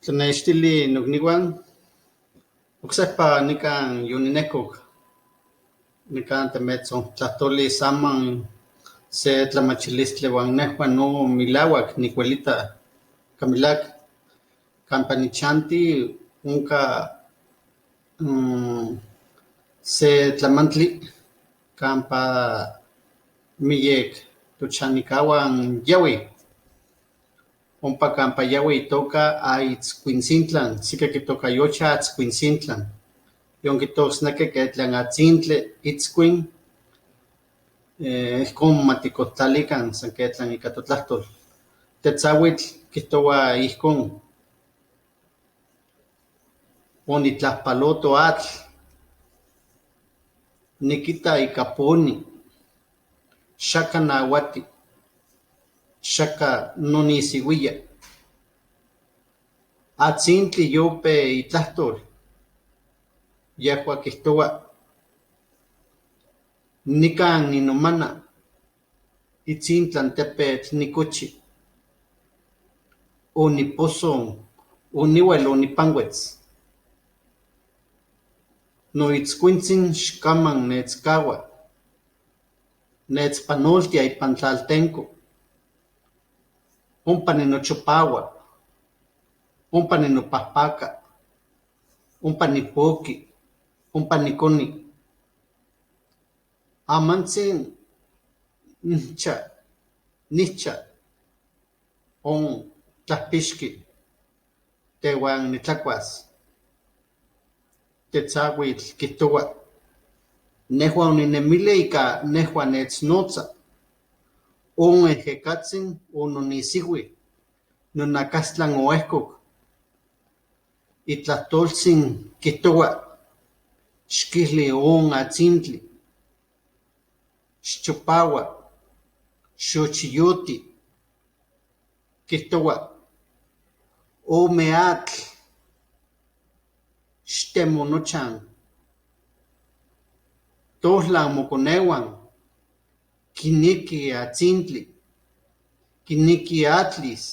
Tlanechtili nokniuan oksepa nikan yuninekok nikan temetzontlajtoli saman se tlamachilistli uan nejuan no milauak nikuelita kamilak kampa nichanti onka se tlamantli kampa miyek tochanikawan yaui ompa kampa yaui itoka Aitzcuintzintlan, sika kitokayocha Aitzcuintzintlan. Yonkitosneki ketlan atzintli itzcuin, ijkon matikotlalikan san ketlan ika totlahtol. Tetzauitl kihtoua ijkon, onitlahpaloto atl, nikita ika poni, xaka nauati, xaka nonisiuiya. Atzintli yope itlahtol, yehua kihtoua, nikan ninomana, itzintlan tepetl nikochi, oniposon, oniuel onipanguetz. Noitzcuintzin xkaman netzkaua, netzpanoltia ipan tlaltenko, ompa ninochopaua, ompa ninopahpaka, ompa nipoki, ompa nikoni. Amantzin nihcha, on tlahpixki, tehuan nitlakuas. Tetzauitl kihtoua, nehua oninemile ika nehua netznotza, on ejekatzin ononisiui, nonakastlan oehkok. Itlahtoltzin kihtoua, xkihli on atzintli, xchopaua, xochiyoti, kihtoua, ome atl, xtemonochan, tohlan mokoneuan, kineki atzintli, kineki atlis,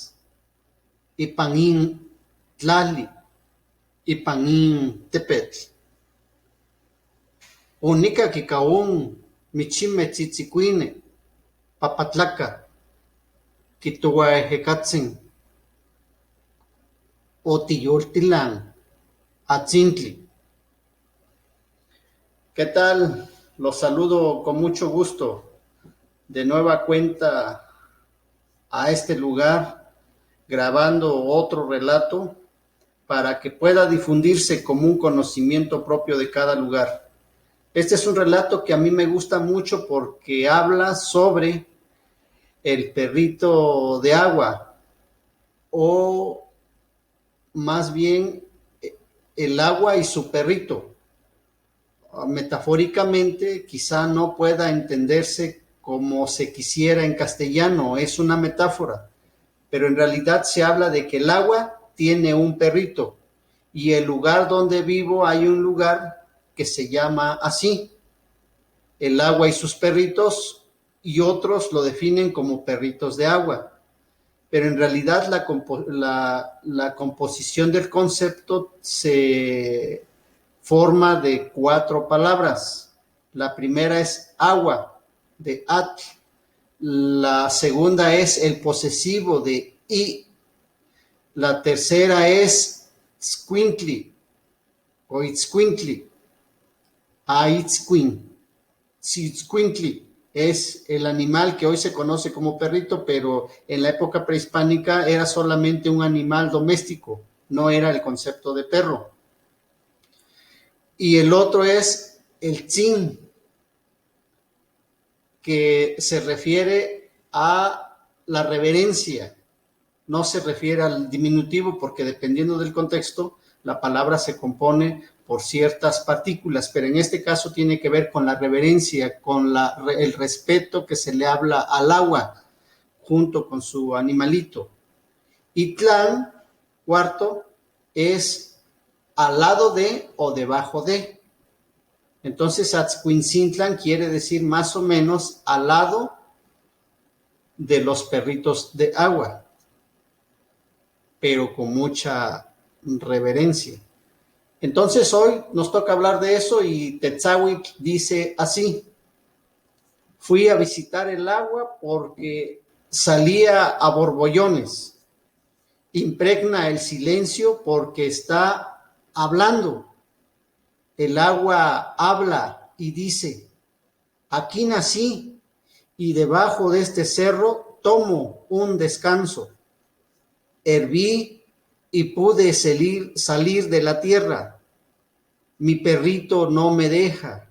ipan in tlali, ipan in tepetl. Onikak ika on michimeh tzitzikuineh, papatlaka, kihtoua ejekatzin, otiyoltilan atzintli. ¿Qué tal? Los saludo con mucho gusto. De nueva cuenta a este lugar, grabando otro relato para que pueda difundirse como un conocimiento propio de cada lugar. Este es un relato que a mí me gusta mucho porque habla sobre el perrito de agua, o más bien el agua y su perrito. Metafóricamente, quizá no pueda entenderse como se quisiera en castellano, es una metáfora, pero en realidad se habla de que el agua tiene un perrito y el lugar donde vivo hay un lugar que se llama así, el agua y sus perritos, y otros lo definen como perritos de agua. Pero en realidad la composición del concepto se forma de 4 palabras. La primera es agua, de atl. La segunda es el posesivo, de i. La tercera es squintli o itzcuintli, aitzcuin. Tzitzcuintli es el animal que hoy se conoce como perrito, pero en la época prehispánica era solamente un animal doméstico, no era el concepto de perro. Y el otro es el tzin, que se refiere a la reverencia, no se refiere al diminutivo porque dependiendo del contexto, la palabra se compone por ciertas partículas, pero en este caso tiene que ver con la reverencia, con el respeto que se le habla al agua, junto con su animalito. Y tlán, cuarto, es al lado de o debajo de. Entonces, Atzcuintzintlan quiere decir más o menos al lado de los perritos de agua, pero con mucha reverencia. Entonces hoy nos toca hablar de eso y Tetzahuitl dice así: fui a visitar el agua porque salía a borbollones, impregna el silencio porque está hablando. El agua habla y dice: aquí nací y debajo de este cerro tomo un descanso. Herví y pude salir de la tierra. Mi perrito no me deja,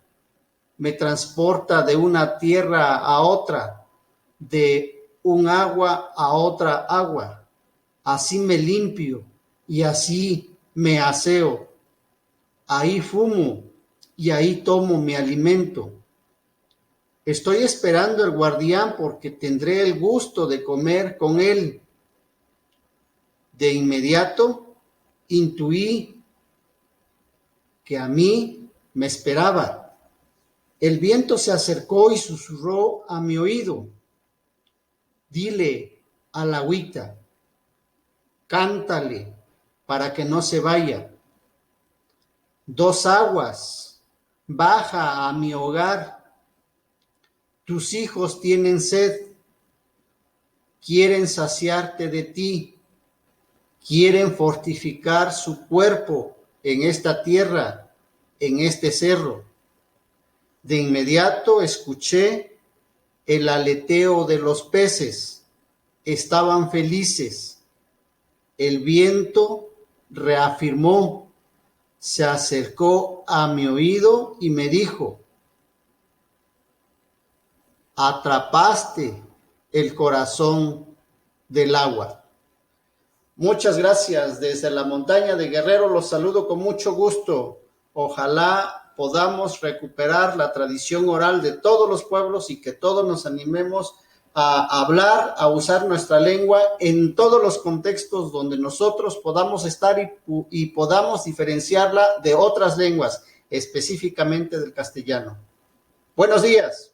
me transporta de una tierra a otra, de un agua a otra agua. Así me limpio y así me aseo. Ahí fumo y ahí tomo mi alimento. Estoy esperando el guardián porque tendré el gusto de comer con él. De inmediato intuí que a mí me esperaba. El viento se acercó y susurró a mi oído: dile al agüita, cántale para que no se vaya. Dos aguas, baja a mi hogar. Tus hijos tienen sed, quieren saciarte de ti, quieren fortificar su cuerpo en esta tierra, en este cerro. De inmediato escuché el aleteo de los peces, estaban felices. El viento reafirmó, se acercó a mi oído y me dijo: atrapaste el corazón del agua. Muchas gracias. Desde la montaña de Guerrero los saludo con mucho gusto. Ojalá podamos recuperar la tradición oral de todos los pueblos y que todos nos animemos a hablar, a usar nuestra lengua en todos los contextos donde nosotros podamos estar y podamos diferenciarla de otras lenguas, específicamente del castellano. Buenos días.